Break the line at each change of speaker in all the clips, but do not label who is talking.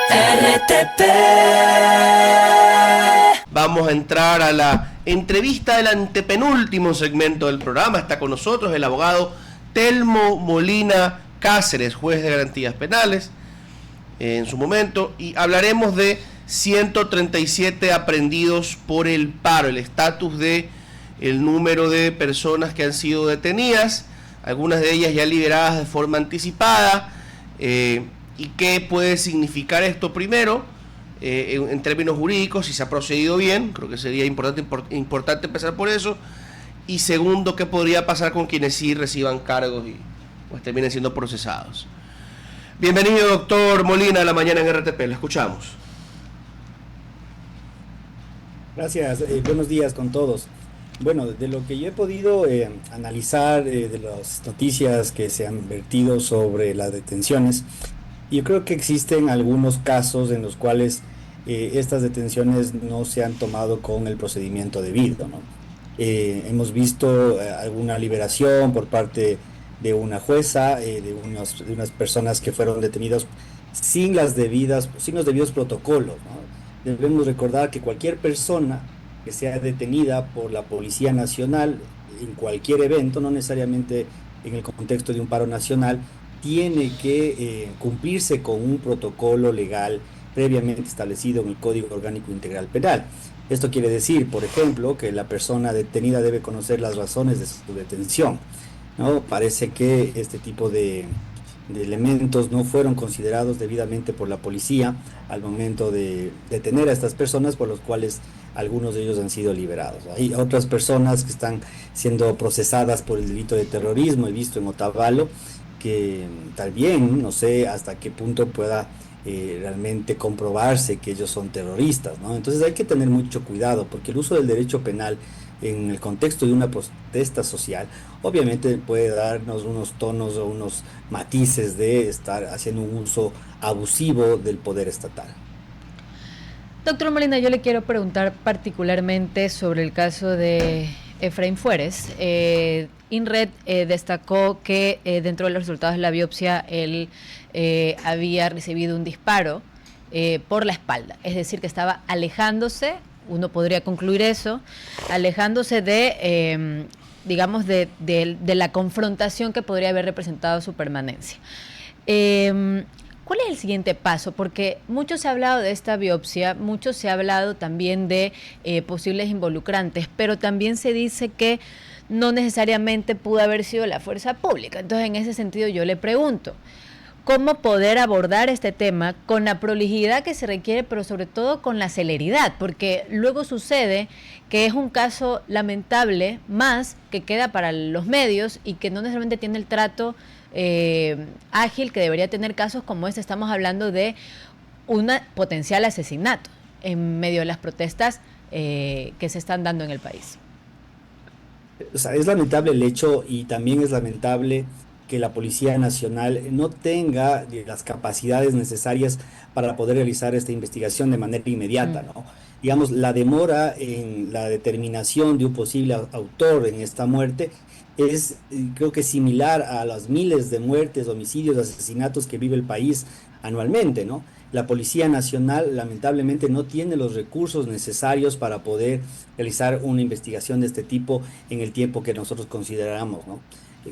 RTP.
Vamos a entrar a la entrevista del antepenúltimo segmento del programa. Está con nosotros el abogado Telmo Molina Cáceres, juez de garantías penales en su momento, y hablaremos de 137 aprendidos por el paro, el estatus de el número de personas que han sido detenidas, algunas de ellas ya liberadas de forma anticipada, y qué puede significar esto primero, en términos jurídicos, si se ha procedido bien. Creo que sería importante empezar por eso, y segundo, qué podría pasar con quienes sí reciban cargos y pues terminen siendo procesados. Bienvenido, doctor Molina, a la mañana en RTP, lo escuchamos.
Gracias, buenos días con todos. Bueno, de lo que yo he podido analizar de las noticias que se han vertido sobre las detenciones, yo creo que existen algunos casos en los cuales estas detenciones no se han tomado con el procedimiento debido, ¿no? Hemos visto alguna liberación por parte de una jueza, de unas personas que fueron detenidas sin los debidos protocolos, ¿no? Debemos recordar que cualquier persona que sea detenida por la Policía Nacional en cualquier evento, no necesariamente en el contexto de un paro nacional, tiene que cumplirse con un protocolo legal previamente establecido en el Código Orgánico Integral Penal. Esto quiere decir, por ejemplo, que la persona detenida debe conocer las razones de su detención, ¿no? Parece que este tipo de elementos no fueron considerados debidamente por la policía al momento de detener a estas personas, por los cuales algunos de ellos han sido liberados. Hay otras personas que están siendo procesadas por el delito de terrorismo, he visto en Otavalo, que también no sé hasta qué punto pueda realmente comprobarse que ellos son terroristas, ¿no? Entonces hay que tener mucho cuidado, porque el uso del derecho penal en el contexto de una protesta social obviamente puede darnos unos tonos o unos matices de estar haciendo un uso abusivo del poder estatal.
Doctor Molina, yo le quiero preguntar particularmente sobre el caso de Efraín Fuertes. INRED destacó que dentro de los resultados de la biopsia él había recibido un disparo por la espalda, es decir, que estaba alejándose, uno podría concluir eso, alejándose de, digamos, de la confrontación que podría haber representado su permanencia. ¿Cuál es el siguiente paso? Porque mucho se ha hablado de esta biopsia, mucho se ha hablado también de posibles involucrantes, pero también se dice que no necesariamente pudo haber sido la fuerza pública. Entonces, en ese sentido, yo le pregunto, ¿cómo poder abordar este tema con la prolijidad que se requiere, pero sobre todo con la celeridad? Porque luego sucede que es un caso lamentable más que queda para los medios y que no necesariamente tiene el trato ágil que debería tener casos como este. Estamos hablando de un potencial asesinato en medio de las protestas que se están dando en el país.
O sea, es lamentable el hecho, y también es lamentable que la Policía Nacional no tenga las capacidades necesarias para poder realizar esta investigación de manera inmediata, ¿no? Digamos, la demora en la determinación de un posible autor en esta muerte es, creo que similar a las miles de muertes, homicidios, asesinatos que vive el país anualmente, ¿no? La Policía Nacional lamentablemente no tiene los recursos necesarios para poder realizar una investigación de este tipo en el tiempo que nosotros consideramos, ¿no?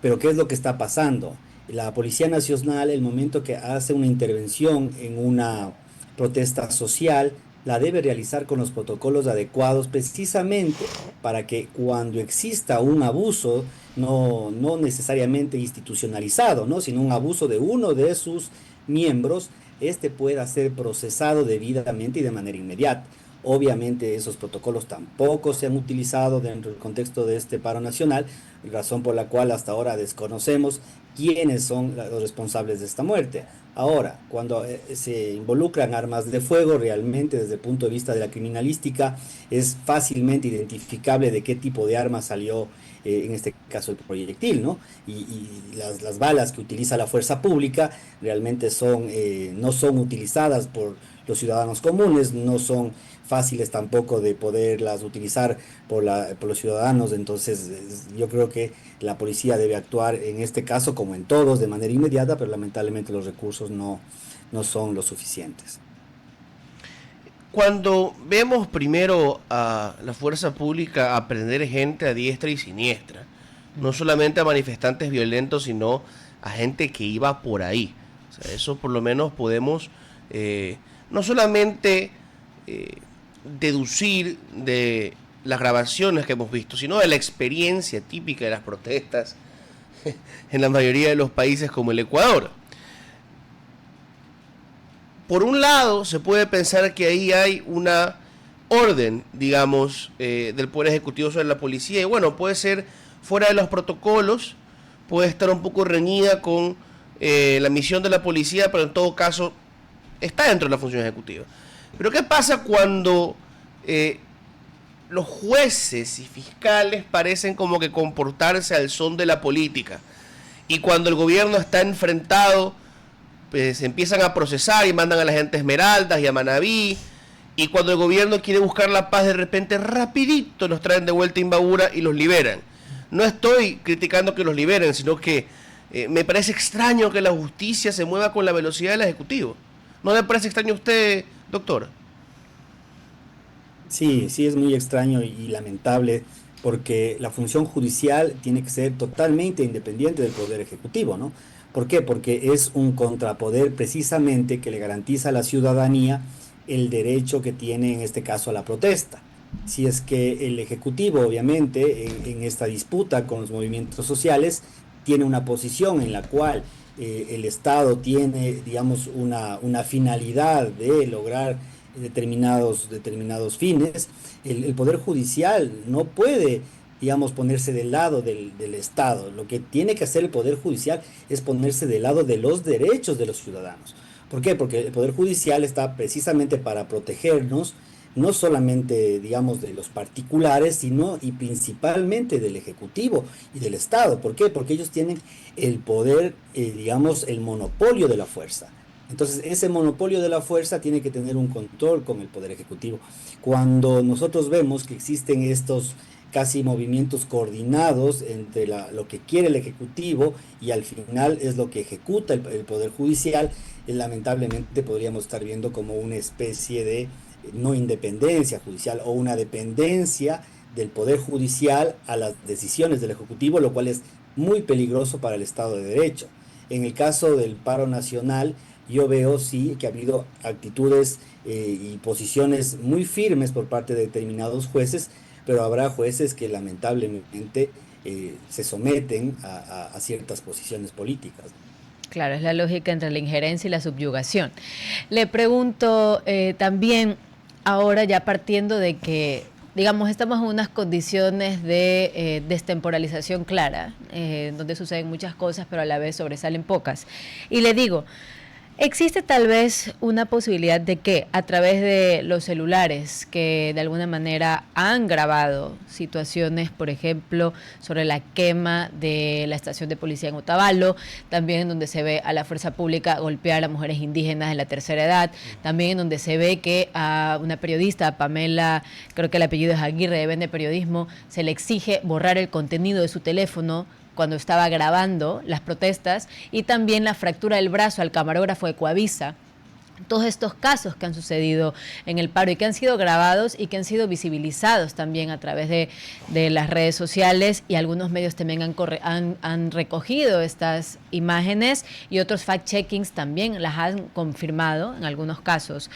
Pero ¿qué es lo que está pasando? La Policía Nacional, el momento que hace una intervención en una protesta social, la debe realizar con los protocolos adecuados, precisamente para que cuando exista un abuso, no necesariamente institucionalizado, ¿no? Sino un abuso de uno de sus miembros, este pueda ser procesado debidamente y de manera inmediata. Obviamente esos protocolos tampoco se han utilizado dentro del contexto de este paro nacional, razón por la cual hasta ahora desconocemos quiénes son los responsables de esta muerte. Ahora, cuando se involucran armas de fuego, realmente desde el punto de vista de la criminalística es fácilmente identificable de qué tipo de arma salió, en este caso el proyectil, ¿no? Y las balas que utiliza la fuerza pública realmente no son utilizadas por los ciudadanos comunes, no son fáciles tampoco de poderlas utilizar por los ciudadanos. Entonces yo creo que la policía debe actuar en este caso como en todos de manera inmediata, pero lamentablemente los recursos no son lo suficientes.
Cuando vemos primero a la fuerza pública aprender gente a diestra y siniestra, no solamente a manifestantes violentos, sino a gente que iba por ahí. O sea, eso por lo menos podemos no solamente deducir de las grabaciones que hemos visto, sino de la experiencia típica de las protestas en la mayoría de los países como el Ecuador. Por un lado, se puede pensar que ahí hay una orden, digamos, del Poder Ejecutivo sobre la policía, y bueno, puede ser fuera de los protocolos, puede estar un poco reñida con la misión de la policía, pero en todo caso está dentro de la función ejecutiva. Pero ¿qué pasa cuando los jueces y fiscales parecen como que comportarse al son de la política? Y cuando el gobierno está enfrentado, pues empiezan a procesar y mandan a la gente a Esmeraldas y a Manabí, y cuando el gobierno quiere buscar la paz, de repente rapidito los traen de vuelta a Imbabura y los liberan. No estoy criticando que los liberen, sino que me parece extraño que la justicia se mueva con la velocidad del Ejecutivo. ¿No le parece extraño a usted, doctor?
Sí, sí es muy extraño y lamentable porque la función judicial tiene que ser totalmente independiente del Poder Ejecutivo, ¿no? ¿Por qué? Porque es un contrapoder precisamente que le garantiza a la ciudadanía el derecho que tiene en este caso a la protesta. Si es que el Ejecutivo, obviamente, en esta disputa con los movimientos sociales, tiene una posición en la cual el Estado tiene, digamos, una finalidad de lograr determinados fines, el Poder Judicial no puede, digamos, ponerse del lado del Estado. Lo que tiene que hacer el Poder Judicial es ponerse del lado de los derechos de los ciudadanos. ¿Por qué? Porque el Poder Judicial está precisamente para protegernos, no solamente, digamos, de los particulares, sino y principalmente del Ejecutivo y del Estado. ¿Por qué? Porque ellos tienen el poder, digamos, el monopolio de la fuerza. Entonces, ese monopolio de la fuerza tiene que tener un control con el Poder Ejecutivo. Cuando nosotros vemos que existen estos casi movimientos coordinados entre lo que quiere el Ejecutivo y al final es lo que ejecuta el Poder Judicial, lamentablemente podríamos estar viendo como una especie de no independencia judicial o una dependencia del Poder Judicial a las decisiones del Ejecutivo, lo cual es muy peligroso para el Estado de Derecho. En el caso del paro nacional, yo veo sí que ha habido actitudes y posiciones muy firmes por parte de determinados jueces, pero habrá jueces que lamentablemente se someten a ciertas posiciones políticas.
Claro, es la lógica entre la injerencia y la subyugación. Le pregunto también, ahora ya partiendo de que, digamos, estamos en unas condiciones de destemporalización clara, donde suceden muchas cosas, pero a la vez sobresalen pocas. Y le digo, ¿existe tal vez una posibilidad de que a través de los celulares que de alguna manera han grabado situaciones, por ejemplo, sobre la quema de la estación de policía en Otavalo, también en donde se ve a la fuerza pública golpear a mujeres indígenas de la tercera edad, también en donde se ve que a una periodista, Pamela, creo que el apellido es Aguirre, de Vende Periodismo, se le exige borrar el contenido de su teléfono cuando estaba grabando las protestas, y también la fractura del brazo al camarógrafo de Coavisa? Todos estos casos que han sucedido en el paro y que han sido grabados y que han sido visibilizados también a través de las redes sociales, y algunos medios también han recogido estas imágenes y otros fact-checkings también las han confirmado en algunos casos.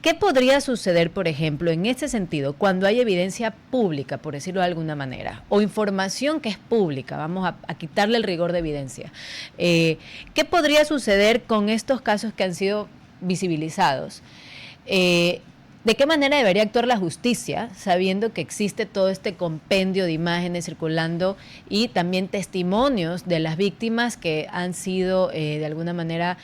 ¿Qué podría suceder, por ejemplo, en este sentido, cuando hay evidencia pública, por decirlo de alguna manera, o información que es pública? Vamos a quitarle el rigor de evidencia. ¿Qué podría suceder con estos casos que han sido visibilizados? ¿De qué manera debería actuar la justicia, sabiendo que existe todo este compendio de imágenes circulando y también testimonios de las víctimas que han sido de alguna manera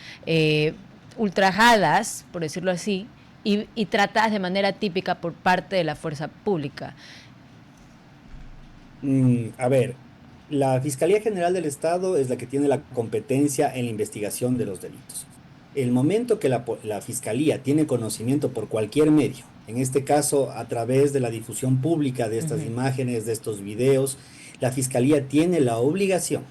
ultrajadas, por decirlo así, y tratadas de manera típica por parte de la fuerza pública?
A ver, la Fiscalía General del Estado es la que tiene la competencia en la investigación de los delitos. El momento que la Fiscalía tiene conocimiento por cualquier medio, en este caso a través de la difusión pública de estas imágenes, de estos videos, la Fiscalía tiene la obligación,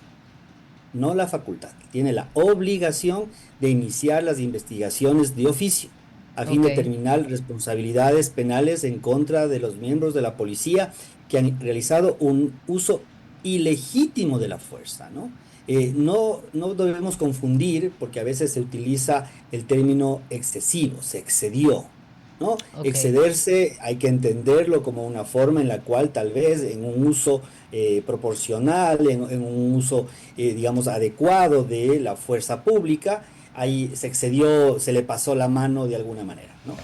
no la facultad, tiene la obligación de iniciar las investigaciones de oficio a fin de
Ok.
determinar responsabilidades penales en contra de los miembros de la policía que han realizado un uso ilegítimo de la fuerza, ¿no? No debemos confundir, porque a veces se utiliza el término excesivo, se excedió, ¿no?
Ok.
Excederse hay que entenderlo como una forma en la cual tal vez en un uso proporcional, en un uso, digamos, adecuado de la fuerza pública, ahí se excedió, se le pasó la mano de alguna manera, ¿no?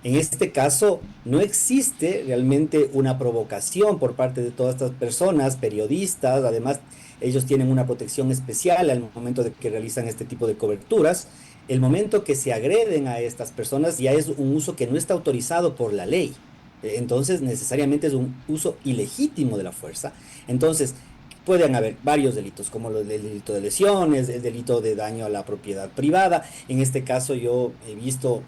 En este caso, no existe realmente una provocación por parte de todas estas personas, periodistas, además ellos tienen una protección especial al momento de que realizan este tipo de coberturas. El momento que se agreden a estas personas ya es un uso que no está autorizado por la ley. Entonces, necesariamente es un uso ilegítimo de la fuerza. Entonces, pueden haber varios delitos, como el delito de lesiones, el delito de daño a la propiedad privada. En este caso, yo he visto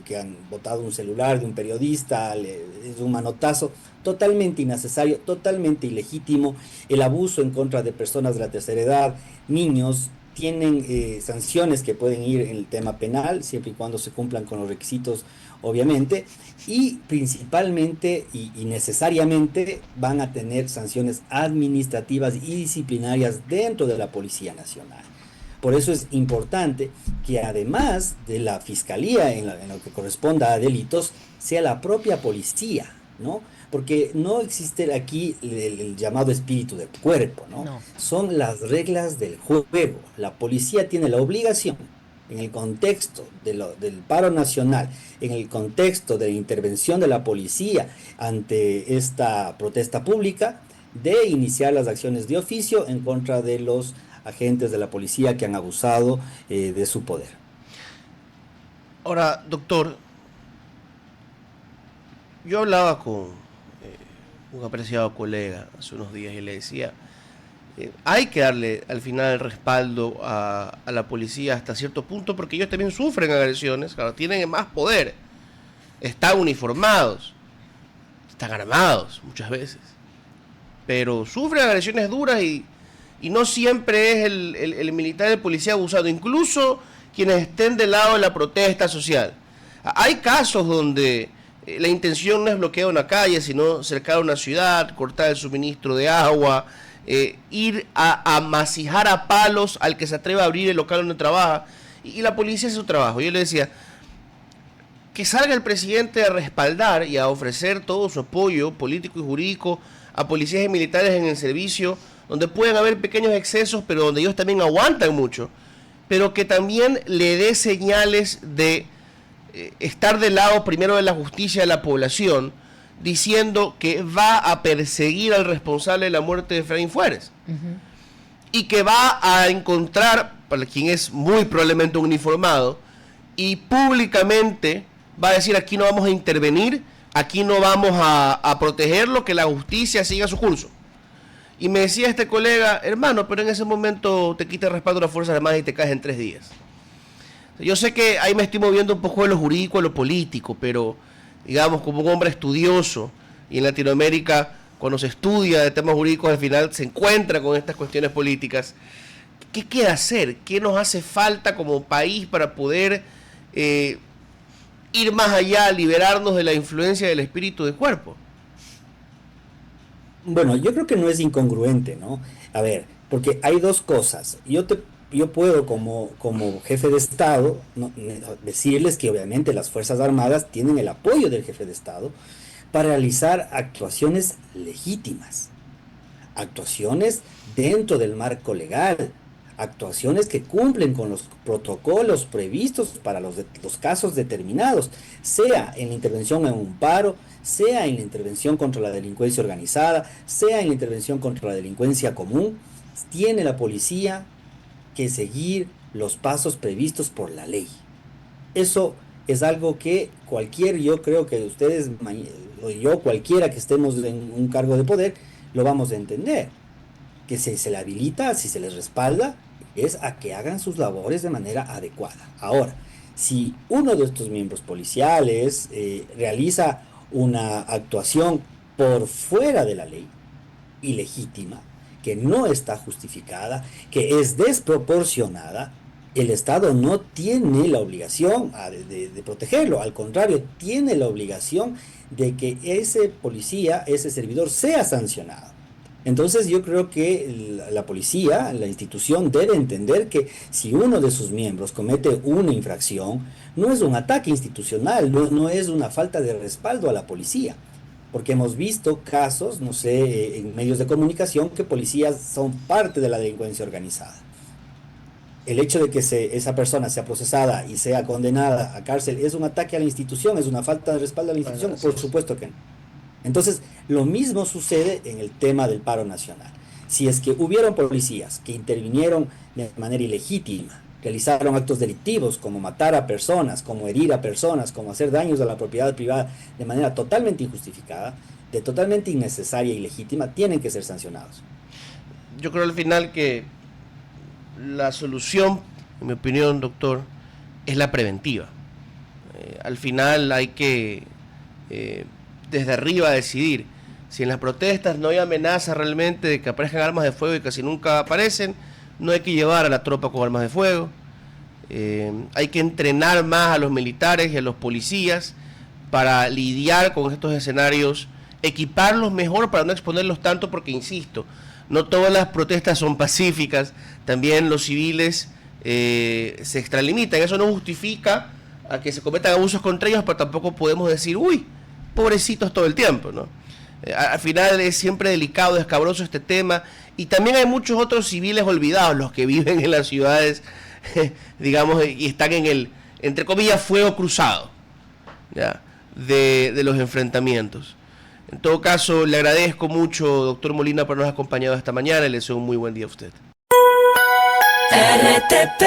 que han botado un celular de un periodista, es un manotazo totalmente innecesario, totalmente ilegítimo. El abuso en contra de personas de la tercera edad, niños, tienen sanciones que pueden ir en el tema penal, siempre y cuando se cumplan con los requisitos, obviamente, y principalmente y necesariamente van a tener sanciones administrativas y disciplinarias dentro de la Policía Nacional. Por eso es importante que además de la fiscalía en lo que corresponda a delitos, sea la propia policía, ¿no? Porque no existe aquí el llamado espíritu del cuerpo, ¿no?
No.
Son las reglas del juego. La policía tiene la obligación, en el contexto del paro nacional, en el contexto de la intervención de la policía ante esta protesta pública, de iniciar las acciones de oficio en contra de los agentes de la policía que han abusado de su poder.
Ahora, doctor, yo hablaba con un apreciado colega hace unos días y le decía, hay que darle al final el respaldo a la policía hasta cierto punto porque ellos también sufren agresiones, claro, tienen más poder, están uniformados, están armados muchas veces, pero sufren agresiones duras y no siempre es el militar, el policía abusado, incluso quienes estén del lado de la protesta social. Hay casos donde la intención no es bloquear una calle, sino cercar una ciudad, cortar el suministro de agua, ir a amasijar a palos al que se atreva a abrir el local donde trabaja, y la policía hace su trabajo. Yo le decía, que salga el presidente a respaldar y a ofrecer todo su apoyo político y jurídico a policías y militares en el servicio, donde pueden haber pequeños excesos, pero donde ellos también aguantan mucho, pero que también le dé señales de estar del lado primero de la justicia de la población, diciendo que va a perseguir al responsable de la muerte de Efraín Fuérez. Y que va a encontrar, para quien es muy probablemente un uniformado, y públicamente va a decir, aquí no vamos a intervenir, aquí no vamos a protegerlo, que la justicia siga su curso. Y me decía este colega, hermano, pero en ese momento te quita el respaldo de las Fuerzas Armadas y te caes en 3 días. Yo sé que ahí me estoy moviendo un poco de lo jurídico a lo político, pero digamos, como un hombre estudioso, y en Latinoamérica, cuando se estudia de temas jurídicos, al final se encuentra con estas cuestiones políticas. ¿Qué queda hacer? ¿Qué nos hace falta como país para poder ir más allá, liberarnos de la influencia del espíritu de cuerpo?
Bueno, yo creo que no es incongruente, ¿no? A ver, porque hay dos cosas. Yo puedo como jefe de Estado, ¿no?, decirles que obviamente las Fuerzas Armadas tienen el apoyo del jefe de Estado para realizar actuaciones legítimas, actuaciones dentro del marco legal, actuaciones que cumplen con los protocolos previstos para los casos determinados, sea en la intervención en un paro, sea en la intervención contra la delincuencia organizada, sea en la intervención contra la delincuencia común. Tiene la policía que seguir los pasos previstos por la ley. Eso es algo que yo creo que ustedes, o yo, cualquiera que estemos en un cargo de poder, lo vamos a entender. Que se le habilita, si se les respalda, es a que hagan sus labores de manera adecuada. Ahora, si uno de estos miembros policiales realiza una actuación por fuera de la ley, ilegítima, que no está justificada, que es desproporcionada, El Estado no tiene la obligación de protegerlo, al contrario, tiene la obligación de que ese policía, ese servidor sea sancionado. Entonces yo creo que la policía, la institución debe entender que si uno de sus miembros comete una infracción, no es un ataque institucional, no es una falta de respaldo a la policía. Porque hemos visto casos, no sé, en medios de comunicación que policías son parte de la delincuencia organizada. El hecho de que esa persona sea procesada y sea condenada a cárcel es un ataque a la institución, es una falta de respaldo a la institución, por supuesto que no. Entonces, lo mismo sucede en el tema del paro nacional. Si es que hubieron policías que intervinieron de manera ilegítima, realizaron actos delictivos como matar a personas, como herir a personas, como hacer daños a la propiedad privada de manera totalmente injustificada, de totalmente innecesaria y ilegítima, tienen que ser sancionados.
Yo creo al final que la solución, en mi opinión, doctor, es la preventiva. Al final hay que desde arriba decidir. Si en las protestas no hay amenaza realmente de que aparezcan armas de fuego y casi nunca aparecen, no hay que llevar a la tropa con armas de fuego. Hay que entrenar más a los militares y a los policías para lidiar con estos escenarios, equiparlos mejor para no exponerlos tanto, porque insisto, no todas las protestas son pacíficas, también los civiles se extralimitan. Eso no justifica a que se cometan abusos contra ellos, pero tampoco podemos decir, uy, pobrecitos todo el tiempo, ¿no? Al final es siempre delicado, escabroso este tema, y también hay muchos otros civiles olvidados, los que viven en las ciudades, digamos, y están en el, entre comillas, fuego cruzado, ¿ya? De los enfrentamientos. En todo caso, le agradezco mucho, doctor Molina, por habernos acompañado esta mañana y le deseo un muy buen día a usted.
RTP